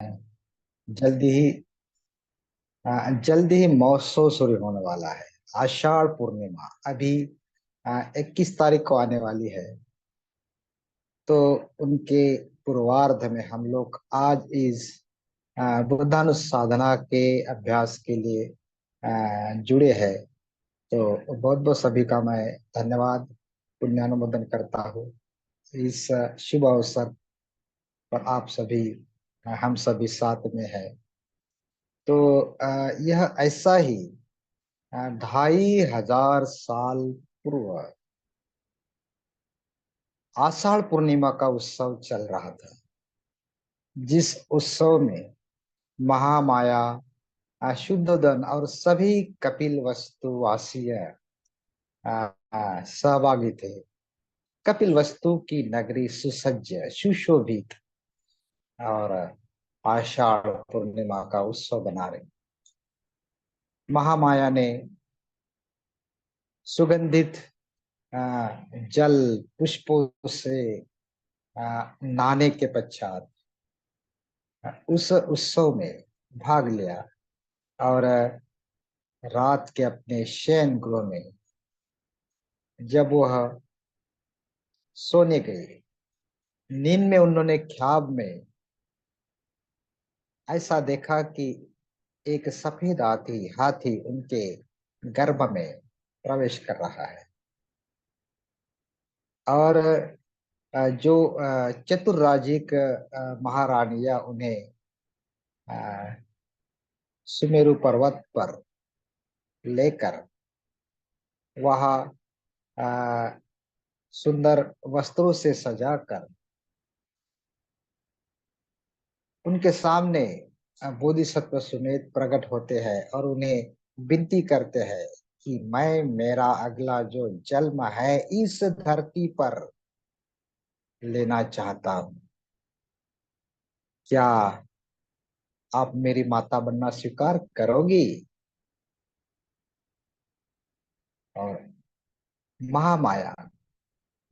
जल्दी ही जल्दी ही महोत्सव शुरू होने वाला है। आषाढ़ पूर्णिमा अभी 21 तारीख को आने वाली है। तो उनके पूर्वार्ध में हम लोग आज इस बुद्धानुसाधना के अभ्यास के लिए जुड़े हैं। तो बहुत बहुत सभी का मैं धन्यवाद पुण्यानुमोदन करता हूँ। इस शुभ अवसर पर आप सभी हम सभी साथ में है। तो यह ऐसा ही 2500 साल पूर्व आषाढ़ पूर्णिमा का उत्सव चल रहा था, जिस उत्सव में महामाया, शुद्धोदन और सभी कपिल वस्तु वासीय सहभागी थे। कपिल वस्तु की नगरी सुसज्ज, सुशोभित और आषाढ़ पूर्णिमा का उत्सव बना रही। महामाया ने सुगंधित अ, जल पुष्पों से नहाने के पश्चात उस उत्सव में भाग लिया और रात के अपने शयन गृह में जब वह सोने गए, नींद में उन्होंने ख्वाब में ऐसा देखा कि एक सफेद हाथी हाथी उनके गर्भ में प्रवेश कर रहा है। और जो चतुर्राजिक महारानियां उन्हें अ, सुमेरु पर्वत पर लेकर वहां सुंदर वस्त्रों से सजाकर उनके सामने बोधिसत्व समेत प्रकट होते हैं और उन्हें विनती करते हैं कि मैं मेरा अगला जो जन्म है इस धरती पर लेना चाहता हूँ। क्या आप मेरी माता बनना स्वीकार करोगी? और महामाया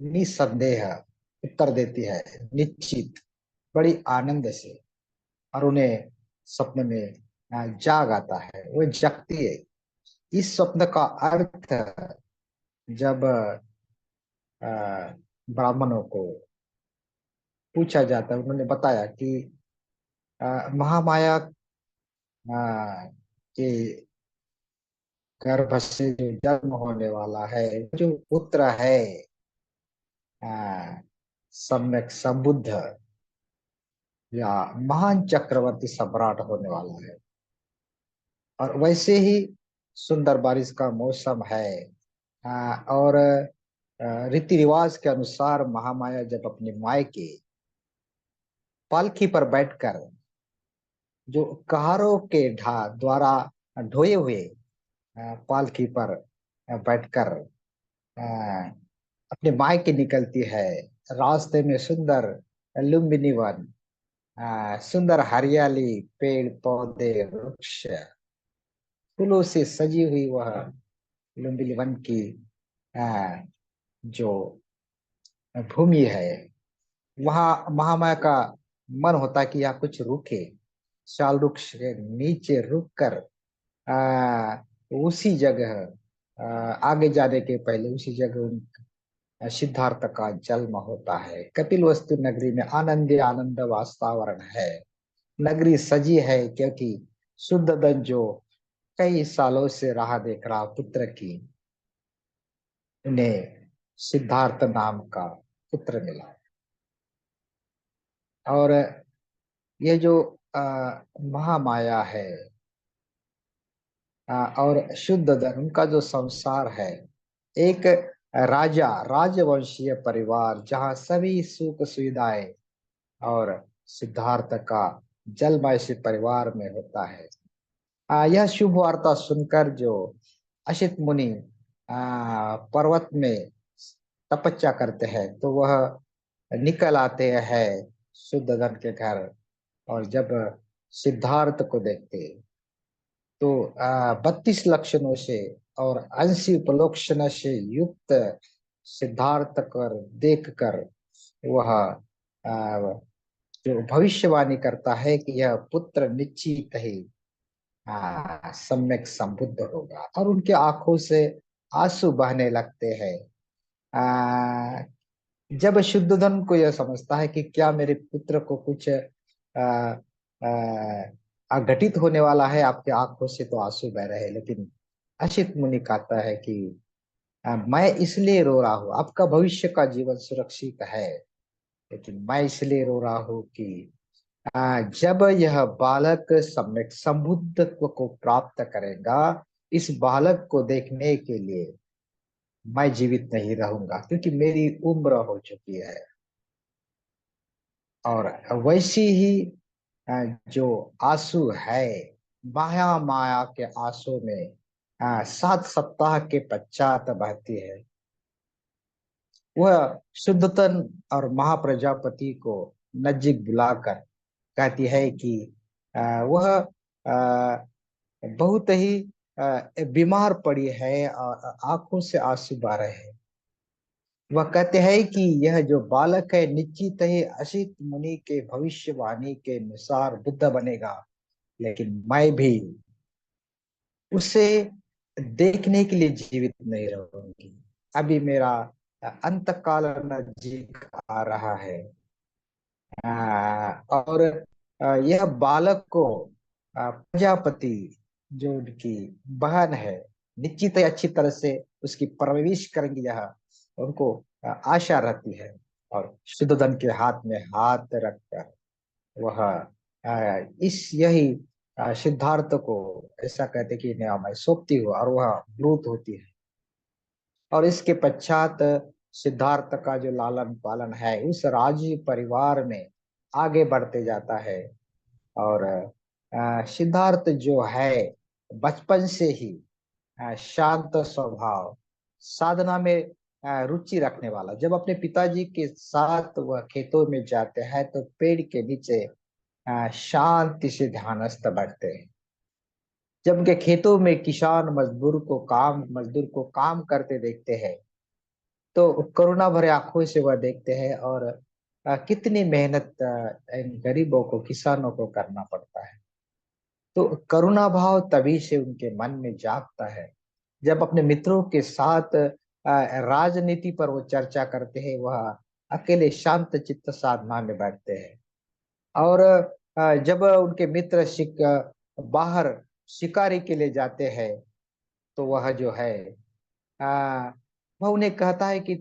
निसंदेह उत्तर देती है, निश्चित, बड़ी आनंद से। और उन्हें स्वप्न में जाग आता है, वो जगती है। इस स्वप्न का अर्थ जब अ, ब्राह्मणों को पूछा जाता है, उन्होंने बताया कि महामाया के गर्भ से जो जन्म होने वाला है, जो पुत्र है, अ, सम्यक संबुद्ध या महान चक्रवर्ती सम्राट होने वाला है। और वैसे ही सुंदर बारिश का मौसम है। और रीति रिवाज के अनुसार महामाया जब अपनी मायके पालकी पर बैठकर जो कहारों के ढा द्वारा ढोए हुए पालकी पर बैठकर अपने मायके निकलती है। रास्ते में सुंदर लुम्बिनी वन, सुंदर हरियाली, पेड़ पौधे, वृक्ष, फूलों से सजी हुई वह लुम्बिनी वन की अ, जो भूमि है, वहां महामाया का मन होता है कि यहाँ कुछ रुके। शाल वृक्ष के नीचे रुक कर उसी जगह आगे जाने के पहले उसी जगह सिद्धार्थ का जन्म होता है। कपिल वस्तु नगरी में आनंद आनंद वातावरण है। नगरी सजी है क्योंकि शुद्धोदन जो कई सालों से राह देख रहा पुत्र की, उन्हें सिद्धार्थ नाम का पुत्र मिला। और ये जो महामाया है और शुद्धोदन, उनका जो संसार है, एक राजवंशीय परिवार जहाँ सभी सुख सुविधाएं और सिद्धार्थ का जन्म ऐसे परिवार में होता है। यह शुभ वार्ता सुनकर जो अशित मुनि पर्वत में तपस्या करते हैं, तो वह निकल आते हैं शुद्धोदन के घर। और जब सिद्धार्थ को देखते तो 32 लक्षणों से और 80 उपलक्षण से युक्त सिद्धार्थ कर देख कर वह जो भविष्यवाणी करता है कि यह पुत्र निश्चित ही सम्यक संबुद्ध होगा, और उनके आंखों से आंसू बहने लगते हैं। आ, जब शुद्धोधन को यह समझता है कि क्या मेरे पुत्र को कुछ अघटित होने वाला है, आपके आंखों से तो आंसू बह रहे हैं, लेकिन अशित मुनि कहता है कि मैं इसलिए रो रहा हूँ, आपका भविष्य का जीवन सुरक्षित है, लेकिन मैं इसलिए रो रहा हूँ कि जब यह बालक सम्यक संबुद्धत्व को प्राप्त करेगा, इस बालक को देखने के लिए मैं जीवित नहीं रहूंगा, क्योंकि मेरी उम्र हो चुकी है। और वैसी ही जो आंसू है, माया माया के आंसू में 7 सप्ताह के पश्चात बहती है। वह शुद्धतन और महाप्रजापति को नजीक बुलाकर कहती है कि वह बहुत ही बीमार पड़ी है और आंखों से आंसू बह रहे हैं। वह कहते हैं कि यह जो बालक है निश्चित ही असित मुनि के भविष्यवाणी के अनुसार बुद्ध बनेगा, लेकिन मैं भी उसे देखने के लिए जीवित नहीं रहूंगी। अभी मेरा अंत काल नजीक आ रहा है। और यह बालक को प्रजापति जो उनकी बहन है निश्चित ही अच्छी तरह से उसकी परवरिश करेंगी, यह उनको आशा रहती है। और शुद्धोधन के हाथ में हाथ रखकर वह इस यही सिद्धार्थ को ऐसा कहते कि मैं सौंपती हूँ, और वह ब्रूत होती है। और इसके पश्चात सिद्धार्थ का जो लालन पालन है उस राजी परिवार में आगे बढ़ते जाता है। और सिद्धार्थ जो है बचपन से ही शांत स्वभाव, साधना में रुचि रखने वाला। जब अपने पिताजी के साथ वह खेतों में जाते हैं तो पेड़ के नीचे शांति से ध्यानस्थ बैठते हैं। जब उनके खेतों में किसान मजदूर को काम करते देखते हैं तो करुणा भरे आंखों से वह देखते हैं, और कितनी मेहनत इन गरीबों को, किसानों को करना पड़ता है। तो करुणा भाव तभी से उनके मन में जागता है जब अपने मित्रों के साथ राजनीति पर वो चर्चा करते हैं। वह अकेले शांत चित्त साधना में बैठते हैं। और जब उनके मित्र बाहर शिकारी के लिए जाते हैं तो वह जो है आ, वह उन्हें कहता है कि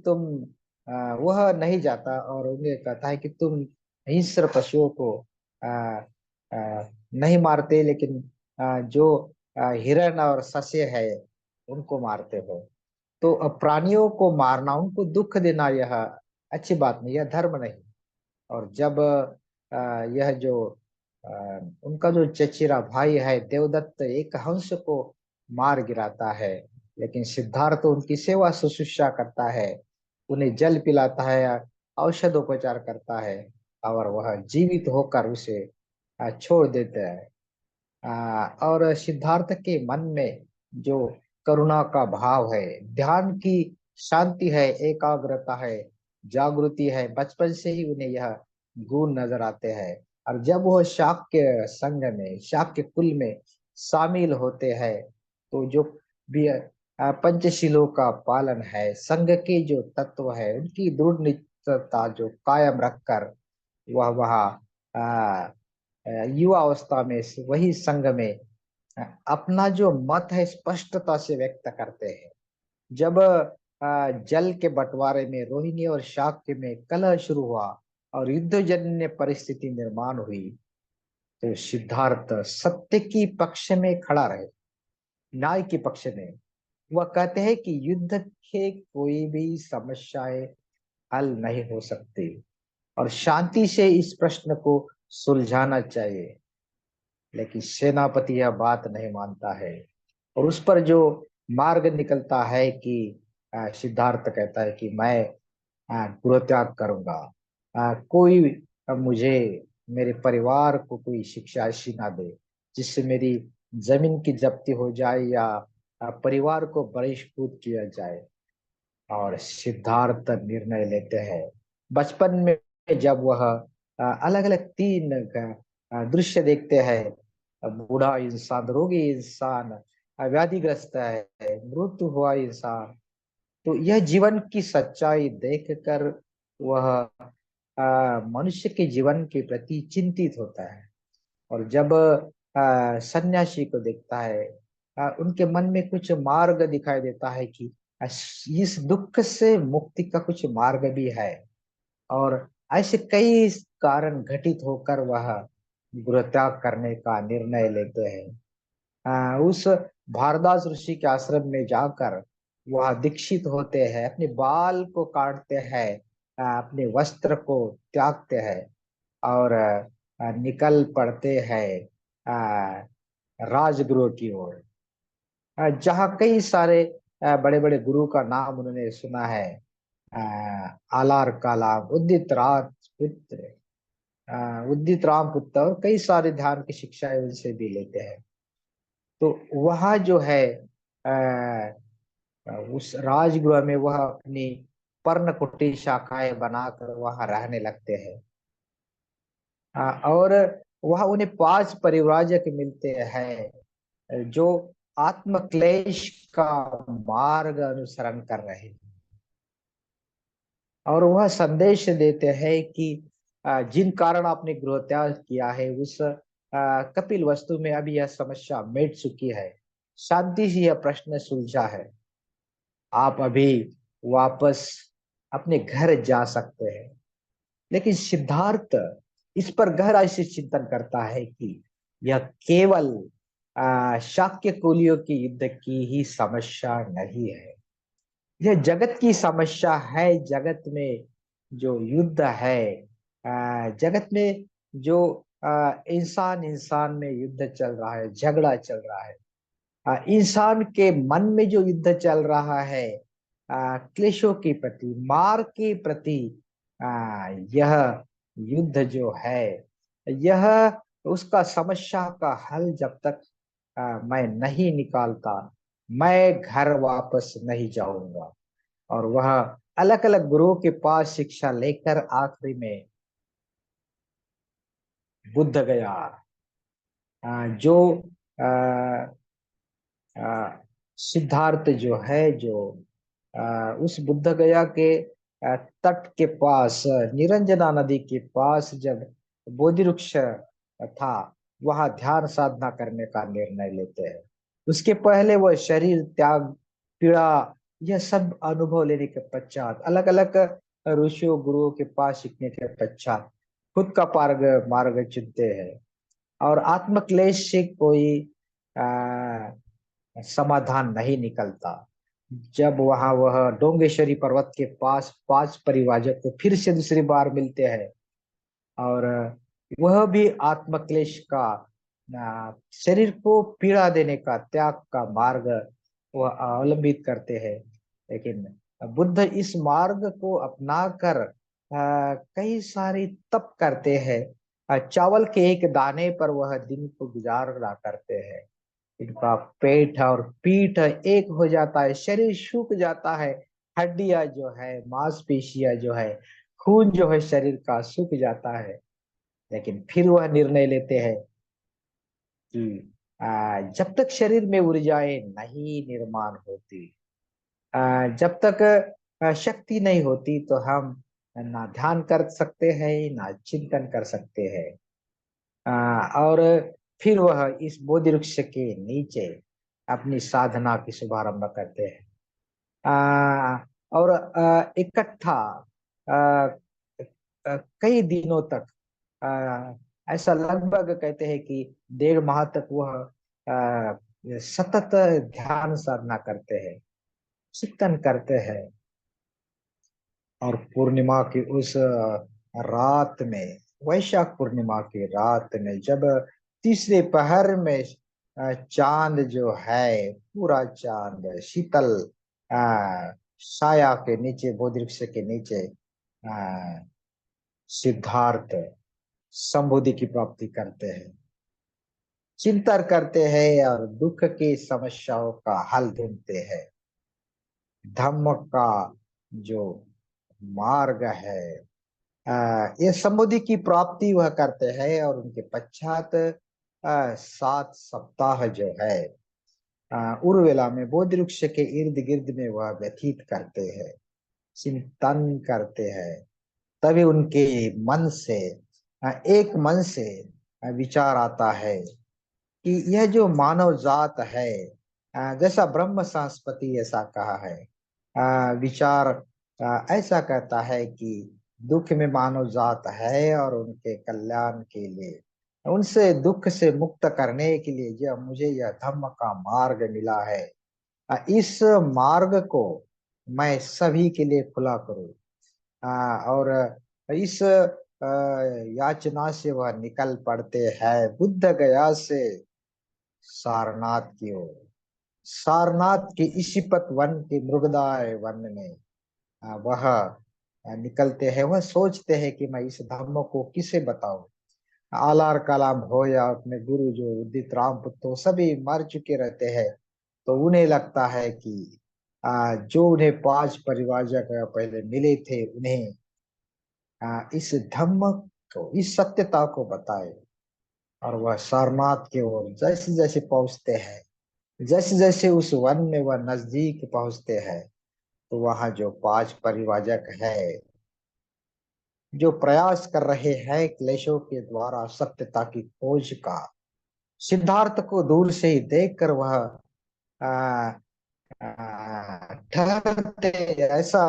वह नहीं जाता, और उन्हें कहता है कि तुम हिंस्र पशुओं को आ, आ, नहीं मारते, लेकिन जो हिरण और सस्य है उनको मारते हो। तो प्राणियों को मारना, उनको दुख देना, यह अच्छी बात नहीं, यह धर्म नहीं। और जब यह जो उनका जो चचेरा भाई है देवदत्त एक हंस को मार गिराता है, लेकिन सिद्धार्थ उनकी सेवा शुश्रूषा करता है, उन्हें जल पिलाता है, औषधोपचार करता है, और वह जीवित होकर उसे छोड़ देते हैं। और सिद्धार्थ के मन में जो करुणा का भाव है, ध्यान की शांति है, एकाग्रता है, जागृति है, बचपन से ही उन्हें यह गुण नजर आते हैं। और जब वो शाक्य संघ में, शाक्य कुल में शामिल होते हैं तो जो भी पंचशीलों का पालन है, संघ के जो तत्व है उनकी दृढ़ निष्ठता जो कायम रखकर वह वहाँ युवा अवस्था में वही संघ में अपना जो मत है स्पष्टता से व्यक्त करते हैं। जब जल के बंटवारे में रोहिणी और शाक्य में कलह शुरू हुआ और युद्धजन्य परिस्थिति निर्माण हुई, तो सिद्धार्थ सत्य की पक्ष में खड़ा रहे, न्याय के पक्ष में। वह कहते हैं कि युद्ध के कोई भी समस्याएं हल नहीं हो सकती, और शांति से इस प्रश्न को सुलझाना चाहिए। लेकिन सेनापति यह बात नहीं मानता है, और उस पर जो मार्ग निकलता है कि सिद्धार्थ कहता है कि मैं गृहत्याग करूंगा। कोई मुझे, मेरे परिवार को कोई शिक्षा ऐसी ना दे जिससे मेरी जमीन की जब्ती हो जाए या परिवार को बहिष्कृत किया जाए। और सिद्धार्थ निर्णय लेते हैं। बचपन में जब वह अलग अलग तीन दृश्य देखते हैं। बूढ़ा इंसान, रोगी इंसान, व्याधिग्रस्त है, मृत्यु हुआ इंसान। तो यह जीवन की सच्चाई देखकर वह मनुष्य के जीवन के प्रति चिंतित होता है। और जब सन्यासी को देखता है, उनके मन में कुछ मार्ग दिखाई देता है कि इस दुख से मुक्ति का कुछ मार्ग भी है। और ऐसे कई कारण घटित होकर वह गृहत्याग करने का निर्णय लेते हैं। उस भारद्वाज ऋषि के आश्रम में जाकर वह दीक्षित होते हैं, अपने बाल को काटते हैं, अपने वस्त्र को त्यागते हैं और निकल पड़ते हैं राजगृह की ओर, जहाँ कई सारे बड़े बड़े गुरु का नाम उन्होंने सुना है। आलार कालाम, उदित राम पुत्र और कई सारे ध्यान की शिक्षाएं उनसे भी लेते हैं। तो वह जो है उस राजगृह में वह अपनी पर्णकुटी शाखाएं बनाकर वहां रहने लगते हैं। और वह उन्हें 5 परिव्राजक मिलते हैं जो आत्मक्लेश का मार्ग अनुसरण कर रहे हैं। और वह संदेश देते हैं कि जिन कारण आपने गृह त्याग किया है उस कपिल वस्तु में अभी यह समस्या मिट चुकी है, शांति से यह प्रश्न सुलझा है, आप अभी वापस अपने घर जा सकते हैं। लेकिन सिद्धार्थ इस पर गहराई से चिंतन करता है कि यह केवल शाक्य कुलियों की युद्ध की ही समस्या नहीं है, यह जगत की समस्या है। जगत में जो युद्ध है, जगत में जो इंसान इंसान में युद्ध चल रहा है, झगड़ा चल रहा है, इंसान के मन में जो युद्ध चल रहा है क्लेशों के प्रति, मार के प्रति, यह युद्ध जो है, यह उसका समस्या का हल जब तक मैं नहीं निकालता, मैं घर वापस नहीं जाऊंगा। और वह अलग अलग गुरुओं के पास शिक्षा लेकर आखिरी में बुद्ध गया, जो सिद्धार्थ जो है, जो उस बुद्ध गया के तट के पास, निरंजना नदी के पास जब बोधि वृक्ष था, वहां ध्यान साधना करने का निर्णय लेते हैं। उसके पहले वह शरीर त्याग, पीड़ा, यह सब अनुभव लेने के पश्चात, अलग अलग ऋषियों गुरुओं के पास सीखने के पश्चात खुद का मार्ग मार्ग चुनते हैं। और आत्मक्लेश से कोई आ, समाधान नहीं निकलता। जब वहां वह डोंगेश्वरी पर्वत के पास 5 परिवाजक को फिर से दूसरी बार मिलते हैं, और वह भी आत्मक्लेश का, शरीर को पीड़ा देने का, त्याग का मार्ग वह अवलंबित करते हैं। लेकिन बुद्ध इस मार्ग को अपनाकर कई सारी तप करते हैं। चावल के एक दाने पर वह दिन को गुजारा करते हैं। इनका पेट और पीठ एक हो जाता है, शरीर सूख जाता है, हड्डियां जो है, मांसपेशियां जो है, खून जो है शरीर का सूख जाता है। लेकिन फिर वह निर्णय लेते हैं कि जब तक शरीर में ऊर्जाएं नहीं निर्माण होती, जब तक शक्ति नहीं होती, तो हम ना ध्यान कर सकते हैं ना चिंतन कर सकते हैं। और फिर वह इस बोधि वृक्ष के नीचे अपनी साधना की शुभारंभ करते हैं। और इकट्ठा कई दिनों तक, ऐसा लगभग कहते हैं कि 1.5 माह तक वह सतत ध्यान साधना करते हैं, चिंतन करते हैं। और पूर्णिमा की उस रात में, वैशाख पूर्णिमा की रात में, जब तीसरे पहर में चांद जो है, पूरा चांद शीतल साया के नीचे, बोधि वृक्ष के नीचे, सिद्धार्थ संबोधि की प्राप्ति करते हैं, चिंतन करते हैं और दुख की समस्याओं का हल ढूंढते हैं। धम्म का जो मार्ग है, ये समबुद्धि की प्राप्ति वह करते हैं और उनके पश्चात 7 सप्ताह जो है उर्वेला में बोधि वृक्ष के इर्द गिर्द में वह व्यतीत करते हैं, चिंतन करते हैं। तभी उनके मन से एक मन से विचार आता है कि यह जो मानव जात है, जैसा ब्रह्म संस्पति ऐसा कहा है, विचार ऐसा कहता है कि दुख में मानव जात है और उनके कल्याण के लिए, उनसे दुख से मुक्त करने के लिए यह मुझे यह धम्म का मार्ग मिला है। इस मार्ग को मैं सभी के लिए खुला करूं। और इस याचना से वह निकल पड़ते हैं बुद्ध गया से सारनाथ की ओर। सारनाथ के इसिपत वन के मृगदाय वन में वह निकलते हैं। वह सोचते हैं कि मैं इस धर्म को किसे बताऊं। आलार कलाम हो या अपने गुरु जो उदित राम पुत्र सभी मर चुके रहते हैं, तो उन्हें लगता है कि जो उन्हें 5 परिवारजक पहले मिले थे, उन्हें इस धम्म को, इस सत्यता को बताए। और वह सारनाथ की ओर जैसे जैसे पहुंचते हैं, जैसे जैसे उस वन में वह नजदीक पहुंचते हैं, तो वहां जो 5 परिवारजक है, जो प्रयास कर रहे हैं क्लेशों के द्वारा सत्यता की खोज का, सिद्धार्थ को दूर से ही देखकर वह आ, ठहरते, ऐसा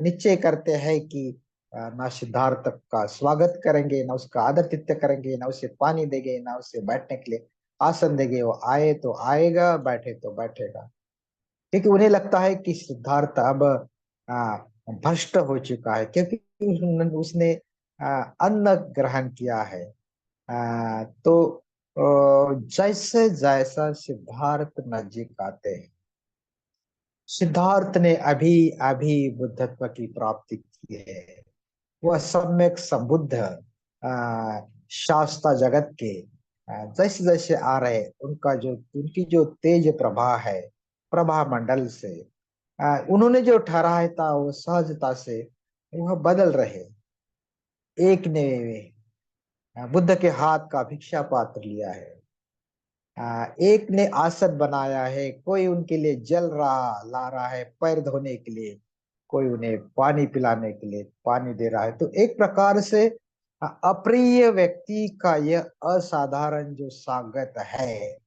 निश्चय करते हैं कि ना सिद्धार्थ का स्वागत करेंगे, ना उसका आदरातिथ्य करेंगे, ना उसे पानी देंगे, ना उसे बैठने के लिए आसन देंगे। वो आए तो आएगा, बैठे तो बैठेगा, क्योंकि उन्हें लगता है कि सिद्धार्थ अब भ्रष्ट हो चुका है, क्योंकि उसने अन्न ग्रहण किया है। तो जैसे जैसा सिद्धार्थ नजदीक आते हैं, सिद्धार्थ ने अभी अभी बुद्धत्व की प्राप्ति की है। वह सम्यक संबुद्ध शास्त्र जगत के जैसे जैसे आ रहे, उनका जो उनकी जो तेज प्रभा है, प्रभा मंडल से उन्होंने जो ठहराया था वो सहजता से वह बदल रहे। एक ने बुद्ध के हाथ का भिक्षा पात्र लिया है, एक ने आसन बनाया है, कोई उनके लिए जल रहा ला रहा है पैर धोने के लिए, कोई उन्हें पानी पिलाने के लिए पानी दे रहा है। तो एक प्रकार से अप्रिय व्यक्ति का यह असाधारण जो स्वागत है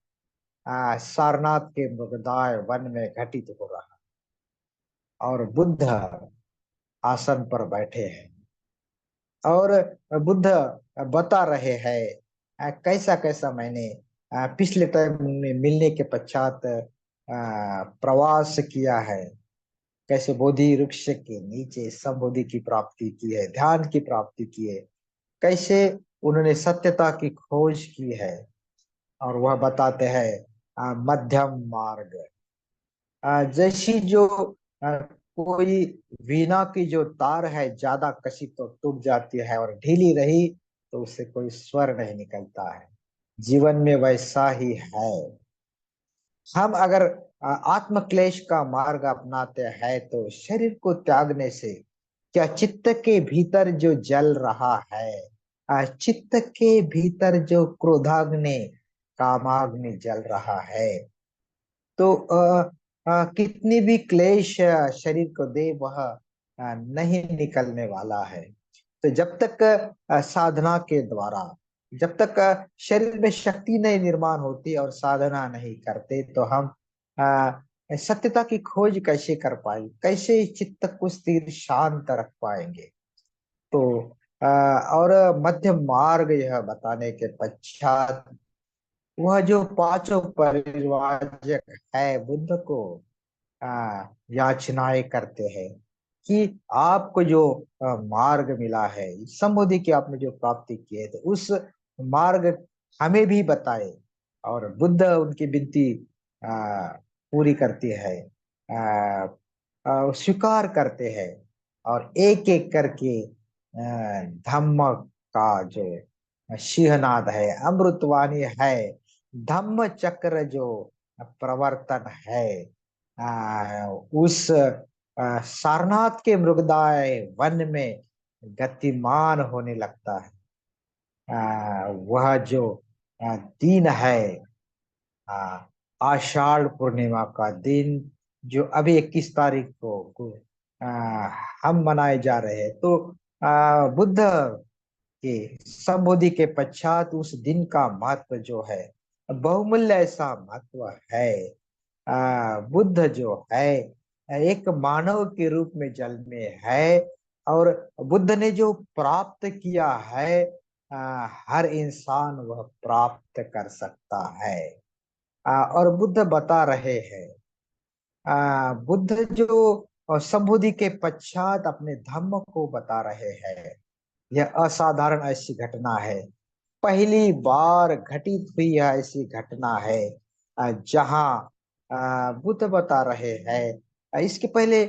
सारनाथ के मृगदाय वन में घटित हो रहा। और बुद्ध आसन पर बैठे हैं और बुद्ध बता रहे हैं कैसा कैसा मैंने पिछले टाइम में मिलने के पश्चात प्रवास किया है, कैसे बोधि वृक्ष के नीचे संबोधि की प्राप्ति की है, ध्यान की प्राप्ति की है, कैसे उन्होंने सत्यता की खोज की है। और वह बताते हैं मध्यम मार्ग, जैसी जो कोई वीणा की जो तार है ज्यादा कसी तो टूट जाती है और ढीली रही तो उससे कोई स्वर नहीं निकलता है। जीवन में वैसा ही है। हम अगर आत्म क्लेश का मार्ग अपनाते हैं तो शरीर को त्यागने से क्या चित्त के भीतर जो जल रहा है, चित्त के भीतर जो क्रोधाग्नि कामाग्नि जल रहा है, तो कितनी भी क्लेश शरीर को दे वह नहीं निकलने वाला है। तो जब तक साधना के द्वारा, जब तक शरीर में शक्ति नहीं निर्माण होती और साधना नहीं करते, तो हम सत्यता की खोज कैसे कर पाएंगे, कैसे चित्त को स्थिर शांत रख पाएंगे। तो और मध्य मार्ग यह बताने के पश्चात वह जो 5 परिवारजक है बुद्ध को याचनाएं करते हैं कि आपको जो मार्ग मिला है, संबोधि की आपने जो प्राप्ति की है, तो उस मार्ग हमें भी बताए। और बुद्ध उनकी विनती पूरी करती है, स्वीकार करते हैं और एक एक करके धम्म का जो सिंहनाद है, अमृतवाणी है, धम्म चक्र जो प्रवर्तन है, उस सारनाथ के मृगदाय वन में गतिमान होने लगता है। वह जो दिन है, आ, आषाढ़ पूर्णिमा का दिन, जो अभी 21 तारीख को हम मनाए जा रहे हैं, तो बुद्ध के संबोधि के पश्चात उस दिन का महत्व जो है, बहुमूल्य ऐसा महत्व है। बुद्ध जो है एक मानव के रूप में जन्मे है, और बुद्ध ने जो प्राप्त किया है, हर इंसान वह प्राप्त कर सकता है। और बुद्ध बता रहे हैं, बुद्ध जो संबोधि के पश्चात अपने धम्म को बता रहे हैं। यह असाधारण ऐसी घटना है, पहली बार घटित हुई है ऐसी घटना है, जहां बुद्ध बता रहे हैं। इसके पहले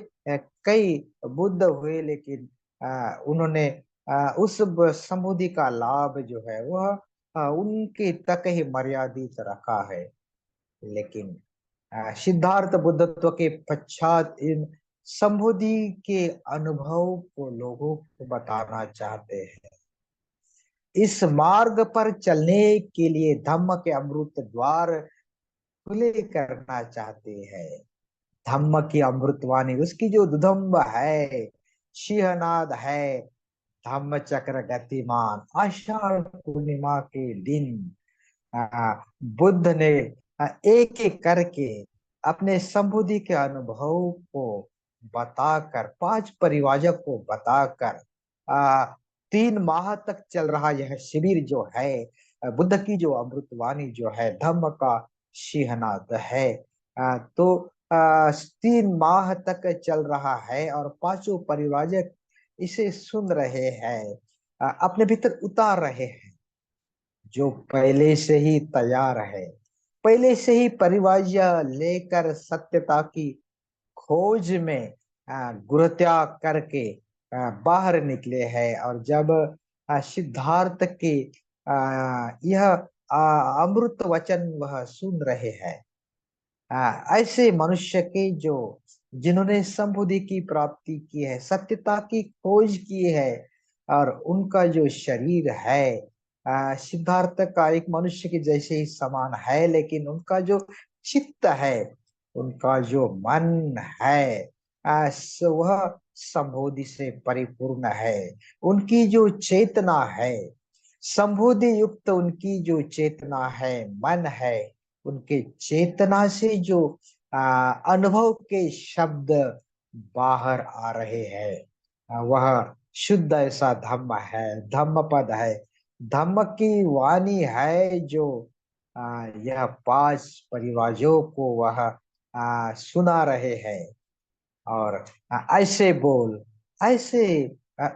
कई बुद्ध हुए, लेकिन उन्होंने संबोधि का लाभ जो है वह उनके तक ही मर्यादित रखा है। लेकिन सिद्धार्थ बुद्धत्व के पश्चात इन संबोधि के अनुभव को लोगों को बताना चाहते हैं। इस मार्ग पर चलने के लिए धम्म के अमृत द्वार खुले करना चाहते हैं। धम्म की अमृतवाणी, उसकी जो दुधम्ब है, सिंहनाद है, धम्म चक्र गतिमान। आषाढ़ पूर्णिमा के दिन बुद्ध ने एक एक करके अपने संबोधि के अनुभव को बताकर, 5 परिवाजक को बताकर, 3 माह तक चल रहा यह शिविर जो है, बुद्ध की जो अमृतवाणी जो है, धम्म का सिंहनाद है, तो 3 माह तक चल रहा है, और 5 परिवाजक इसे सुन रहे हैं, अपने भीतर उतार रहे हैं, जो पहले से ही तैयार है, पहले से ही परिवार्य लेकर सत्यता की खोज में गुरुत्याग करके बाहर निकले हैं। और जब सिद्धार्थ के यह अमृत वचन वह सुन रहे हैं, ऐसे मनुष्य के जो जिन्होंने संबुद्धि की प्राप्ति की है, सत्यता की खोज की है, और उनका जो शरीर है सिद्धार्थ का एक मनुष्य के जैसे ही समान है, लेकिन उनका जो चित्त है, उनका जो मन है, वह संबोधि से परिपूर्ण है। उनकी जो चेतना है, संबोधि युक्त उनकी जो चेतना है, मन है, उनके चेतना से जो अनुभव के शब्द बाहर आ रहे हैं, वह शुद्ध ऐसा धम्म है, धम्म पद है, धम्म की वाणी है, जो यह 5 परिवाजों को वह सुना रहे हैं। और ऐसे बोल, ऐसे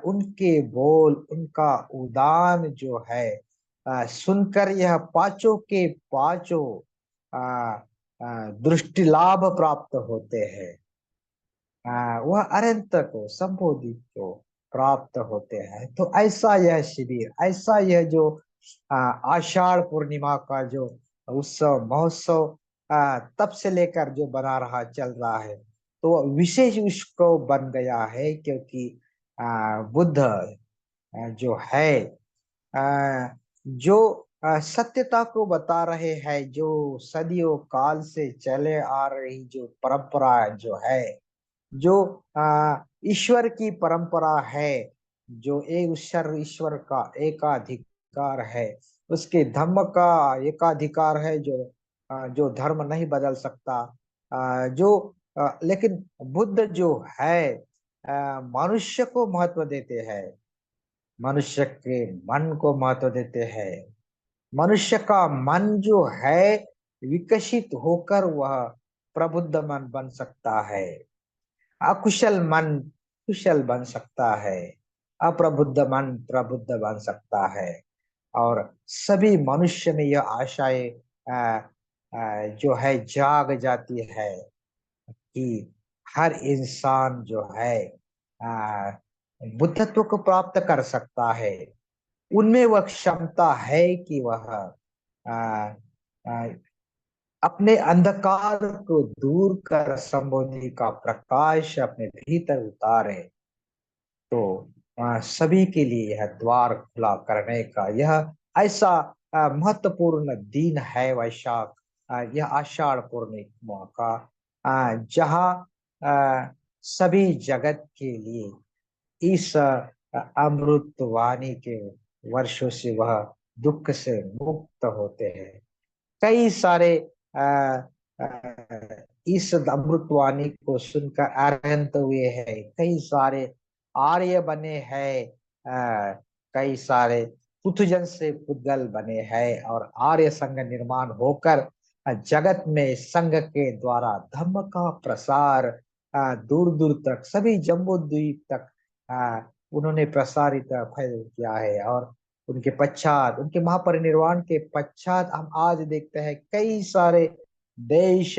उनके बोल, उनका उदान जो है, सुनकर यह 5 के 5 दृष्टि लाभ प्राप्त होते हैं। वह अनंत को, संबोधित को प्राप्त होते हैं। तो ऐसा यह शिविर, ऐसा यह जो आषाढ़ पूर्णिमा का जो उत्सव महोत्सव तब से लेकर जो बना रहा, चल रहा है, तो विशेष उसको बन गया है, क्योंकि बुद्ध जो है, जो सत्यता को बता रहे हैं, जो सदियों काल से चले आ रही जो परंपरा जो है, जो ईश्वर की परंपरा है, जो एक ईश्वर का एकाधिकार है, उसके धर्म का एकाधिकार है, जो धर्म नहीं बदल सकता। जो लेकिन बुद्ध जो है मनुष्य को महत्व देते हैं, मनुष्य के मन को महत्व देते हैं। मनुष्य का मन जो है विकसित होकर वह प्रबुद्ध मन बन सकता है, अकुशल मन कुशल बन सकता है, अप्रबुद्ध मन प्रबुद्ध बन सकता है। और सभी मनुष्य में यह आशाएं जो है जाग जाती है, कि हर इंसान जो है आ, बुद्धत्व को प्राप्त कर सकता है। उनमें वह क्षमता है कि वह आ, आ, अपने अंधकार को दूर कर संबोधि का प्रकाश अपने भीतर उतारे। तो सभी के लिए यह द्वार खुला करने का यह ऐसा महत्वपूर्ण दिन है वैशाख, यह आषाढ़ पूर्णिमा का, जहाँ सभी जगत के लिए इस अमृतवाणी के वर्षों से वह दुख से मुक्त होते हैं। कई सारे अ, इस अमृतवाणी को सुनकर अरहंत हुए हैं, कई सारे आर्य बने हैं, कई सारे पुथुजन से पुद्गल बने हैं और आर्य संघ निर्माण होकर जगत में संघ के द्वारा धर्म का प्रसार दूर दूर तक सभी जम्बू द्वीप तक उन्होंने प्रसारित फैल किया है। और उनके पश्चात, उनके महापरिनिर्वाण के पश्चात हम आज देखते हैं कई सारे देश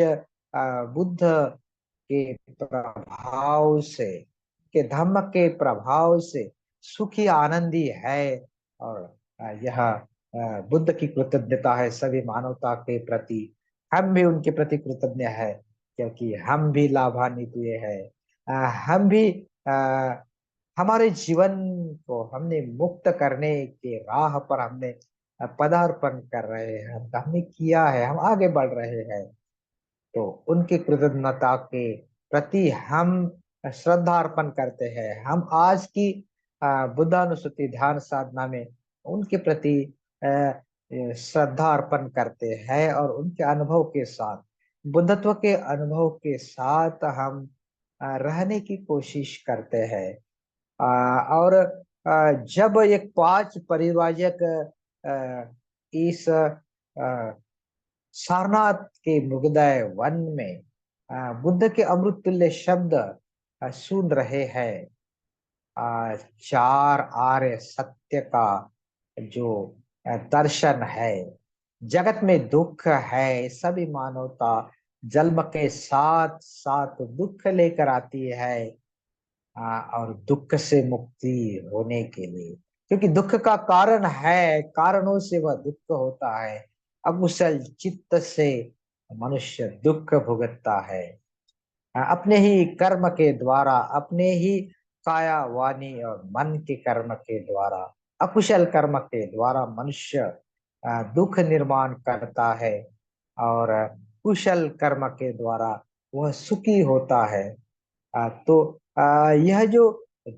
बुद्ध के प्रभाव से, के धम्म के प्रभाव से सुखी आनंदी है। और यह बुद्ध की कृतज्ञता है सभी मानवता के प्रति। हम भी उनके प्रति कृतज्ञ है, क्योंकि हम भी लाभान्वित हुए हैं। हम भी हमारे जीवन को हमने मुक्त करने के राह पर हमने पदार्पण कर रहे हैं, हमने किया है, हम आगे बढ़ रहे हैं। तो उनकी कृतज्ञता के प्रति हम श्रद्धा अर्पण करते हैं। हम आज की बुद्धानुस्मृति ध्यान साधना में उनके प्रति श्रद्धा अर्पण करते हैं और उनके अनुभव के साथ, बुद्धत्व के अनुभव के साथ हम रहने की कोशिश करते हैं। और जब एक पांच परिव्राजक इस सारनाथ के मृगदय वन में बुद्ध के अमृत तुल्य शब्द सुन रहे हैं, चार आर्य सत्य का जो दर्शन है, जगत में दुख है, सभी मानवता जन्म के साथ साथ दुख लेकर आती है, और दुख से मुक्ति होने के लिए, क्योंकि दुख का कारण है, कारणों से वह दुख होता है। अकुशल चित्त से मनुष्य दुख भुगतता है, अपने ही कर्म के द्वारा, अपने ही काया वाणी और मन के कर्म के द्वारा, अकुशल कर्म के द्वारा मनुष्य दुख निर्माण करता है, और कुशल कर्म के द्वारा वह सुखी होता है। तो यह जो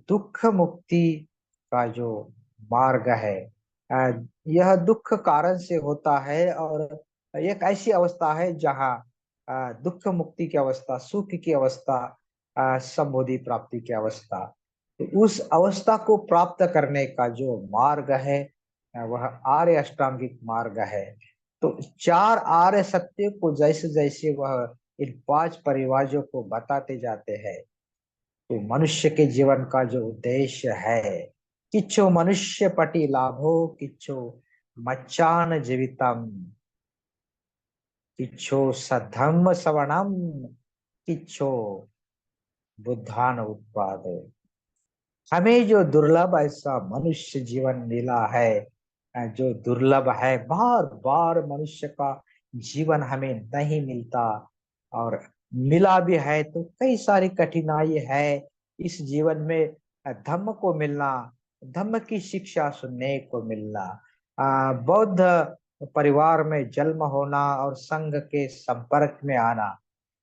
दुख मुक्ति का जो मार्ग है, आ, यह दुख कारण से होता है, और एक ऐसी अवस्था है जहाँ दुख मुक्ति की अवस्था, सुख की अवस्था, संबोधि प्राप्ति की अवस्था, तो उस अवस्था को प्राप्त करने का जो मार्ग है वह आर्य अष्टांगिक मार्ग है। तो चार आर्य सत्य को जैसे जैसे वह इन पांच परिवारों को बताते जाते हैं, तो मनुष्य के जीवन का जो उद्देश्य है, किच्छो मनुष्य पटी लाभो, किच्छो मच्चान जीवितम, किच्छो सधम्म सवणम, किच्छो बुद्धान उत्पाद। हमें जो दुर्लभ ऐसा मनुष्य जीवन मिला है, जो दुर्लभ है, बार बार मनुष्य का जीवन हमें नहीं मिलता, और मिला भी है तो कई सारी कठिनाई है इस जीवन में। धम्म को मिलना, धम्म की शिक्षा सुनने को मिलना, बौद्ध परिवार में जन्म होना और संघ के संपर्क में आना,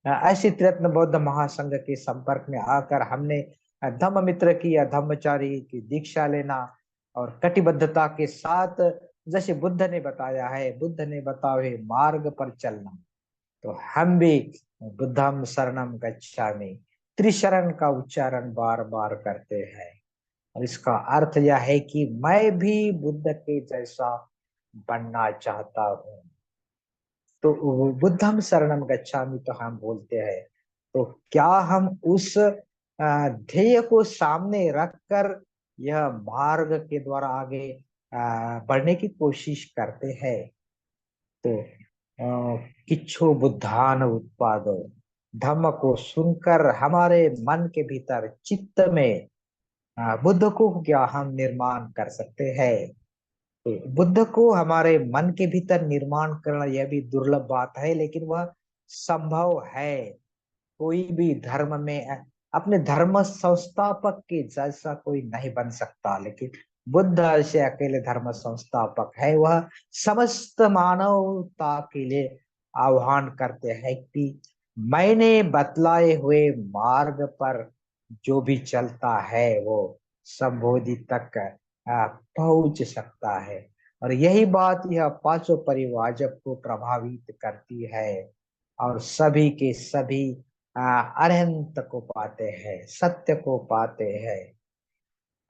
ऐसी त्रिरत्न बौद्ध महासंघ के संपर्क में आकर हमने धम्म मित्र की या धम्मचारी की दीक्षा लेना, और कटिबद्धता के साथ जैसे बुद्ध ने बताया है, बुद्ध ने बताए मार्ग पर चलना, तो हम भी बुद्धम शरणम गच्छामि त्रिशरण का उच्चारण बार बार करते हैं। और इसका अर्थ यह है कि मैं भी बुद्ध के जैसा बनना चाहता हूँ। तो वो बुद्धम शरणम गच्छामि तो हम बोलते हैं, तो क्या हम उस ध्येय को सामने रखकर यह मार्ग के द्वारा आगे बढ़ने की कोशिश करते हैं? तो किच्छो बुद्धान उत्पादो, धम्म को सुनकर हमारे मन के भीतर, चित्त में बुद्ध को क्या हम निर्माण कर सकते हैं? तो बुद्ध को हमारे मन के भीतर निर्माण करना यह भी दुर्लभ बात है, लेकिन वह संभव है। कोई भी धर्म में अपने धर्म संस्थापक के जैसा कोई नहीं बन सकता, लेकिन बुद्ध ऐसे अकेले धर्म संस्थापक है। वह समस्त मानवता के लिए आह्वान करते हैं कि मैंने बतलाए हुए मार्ग पर जो भी चलता है वो संबोधि तक पहुंच सकता है। और यही बात यह पांचों परिवाजक को प्रभावित करती है, और सभी के सभी अनंत को पाते हैं, सत्य को पाते हैं।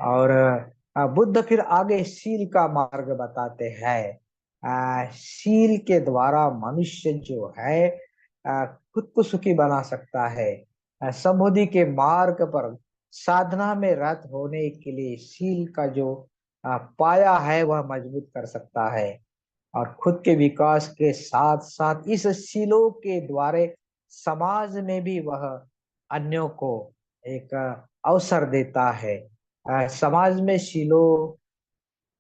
और बुद्ध फिर आगे शील का मार्ग बताते हैं। शील के द्वारा मनुष्य जो है खुद को सुखी बना सकता है। समृद्धि के मार्ग पर साधना में रत होने के लिए शील का जो पाया है वह मजबूत कर सकता है। और खुद के विकास के साथ साथ इस शीलों के द्वारा समाज में भी वह अन्यों को एक अवसर देता है। समाज में शीलों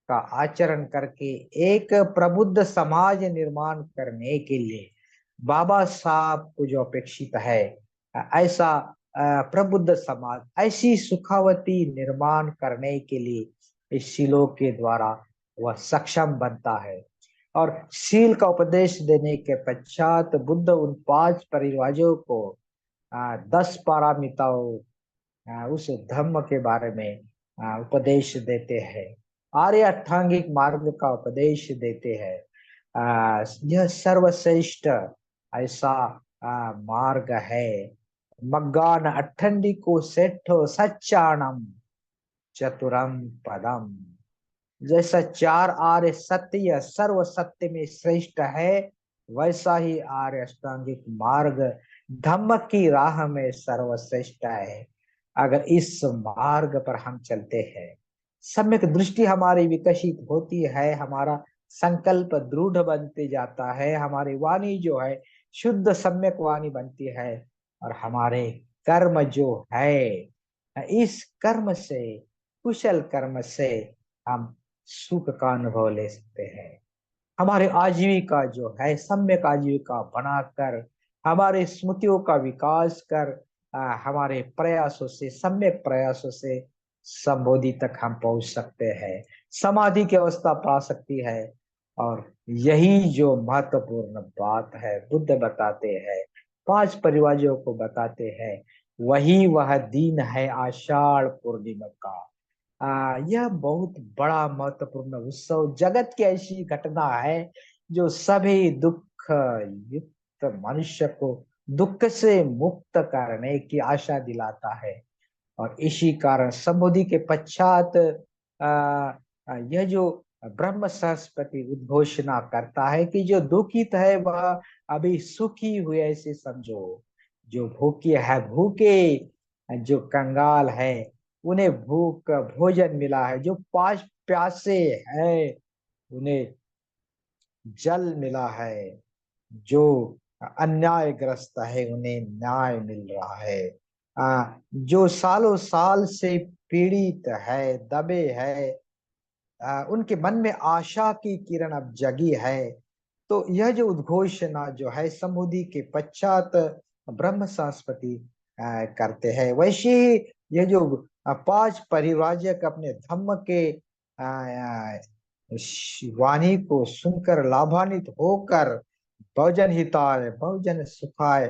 का आचरण करके एक प्रबुद्ध समाज निर्माण करने के लिए बाबा साहब को जो अपेक्षित है, ऐसा प्रबुद्ध समाज, ऐसी सुखावती निर्माण करने के लिए इस शीलों के द्वारा वह सक्षम बनता है। और शील का उपदेश देने के पश्चात बुद्ध उन पांच परिवारों को 10 पारामिताओं उस धम्म के बारे में उपदेश देते हैं। आर्य अष्टांगिक मार्ग का उपदेश देते हैं। यह सर्वश्रेष्ठ ऐसा मार्ग है। मग्गान अठंडी को सेठो सच्चाणम चतुरम पदम। जैसा चार आर्य सत्य या सर्व सत्य में श्रेष्ठ है, वैसा ही आर्य अष्टांगिक मार्ग धम्म की राह में सर्वश्रेष्ठ है। अगर इस मार्ग पर हम चलते हैं, सम्यक दृष्टि हमारी विकसित होती है, हमारा संकल्प दृढ़ बनते जाता है, हमारी वाणी जो है शुद्ध सम्यक वाणी बनती है, और हमारे कर्म जो है, इस कर्म से, कुशल कर्म से हम सुख का अनुभव ले सकते हैं। हमारे आजीविका जो है सम्यक आजीविका बनाकर, हमारे स्मृतियों का विकास कर, हमारे प्रयासों से, सम्यक प्रयासों से संबोधि तक हम पहुंच सकते हैं, समाधि की अवस्था पा सकती है। और यही जो महत्वपूर्ण बात है बुद्ध बताते हैं, पांच परिवारों को बताते हैं, वही वह दिन है आषाढ़ पूर्णिमा का। यह बहुत बड़ा महत्वपूर्ण उत्सव, जगत की ऐसी घटना है जो सभी दुख युक्त मनुष्य को दुख से मुक्त करने की आशा दिलाता है। और इसी कारण संबोधि के पश्चात यह जो ब्रह्म सरस्वती उद्घोषणा करता है कि जो दुखित है वह अभी सुखी हुए ऐसे समझो, जो भूखे है भूखे, जो कंगाल है उन्हें भूख भोजन मिला है, जो पास प्यासे है उन्हें जल मिला है, जो अन्यायग्रस्त है उन्हें न्याय मिल रहा है, जो सालों साल से पीड़ित है, दबे है, उनके मन में आशा की किरण अब जगी है। तो यह जो उद्घोषणा जो है समुद्धि के पश्चात ब्रह्म सरस्वती करते हैं, वैसे ही यह जो पांच परिव्राजक अपने धम्म के वाणी को सुनकर लाभान्वित होकर बहुजन हिताय बहुजन सुखाय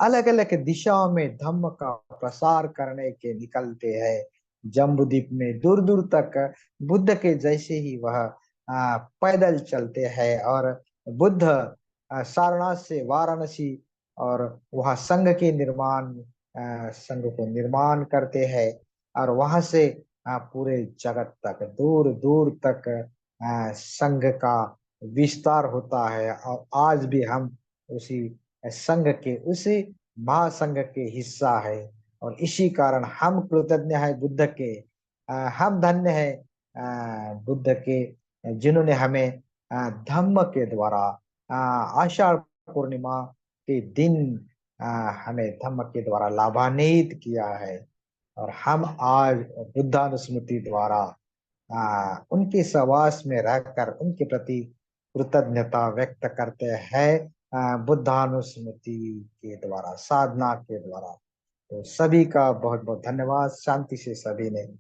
अलग अलग दिशाओं में धम्म का प्रसार करने के निकलते हैं। जम्बूद्वीप में दूर दूर तक बुद्ध के जैसे ही वह पैदल चलते हैं, और बुद्ध सारनाथ से वाराणसी और वह संघ के निर्माण, संघ को निर्माण करते हैं, और वहां से पूरे जगत तक दूर दूर तक संघ का विस्तार होता है। और आज भी हम उसी संघ के, उसी महासंघ के हिस्सा है। और इसी कारण हम कृतज्ञ है बुद्ध के, हम धन्य है बुद्ध के, जिन्होंने हमें धम्म के द्वारा आषाढ़ पूर्णिमा के दिन हमें धम्म के द्वारा लाभान्वित किया है। और हम आज बुद्धानुस्मृति द्वारा उनके सहवास में रहकर उनके प्रति कृतज्ञता व्यक्त करते हैं, बुद्धानुस्मृति के द्वारा, साधना के द्वारा। तो सभी का बहुत बहुत धन्यवाद। शांति से सभी ने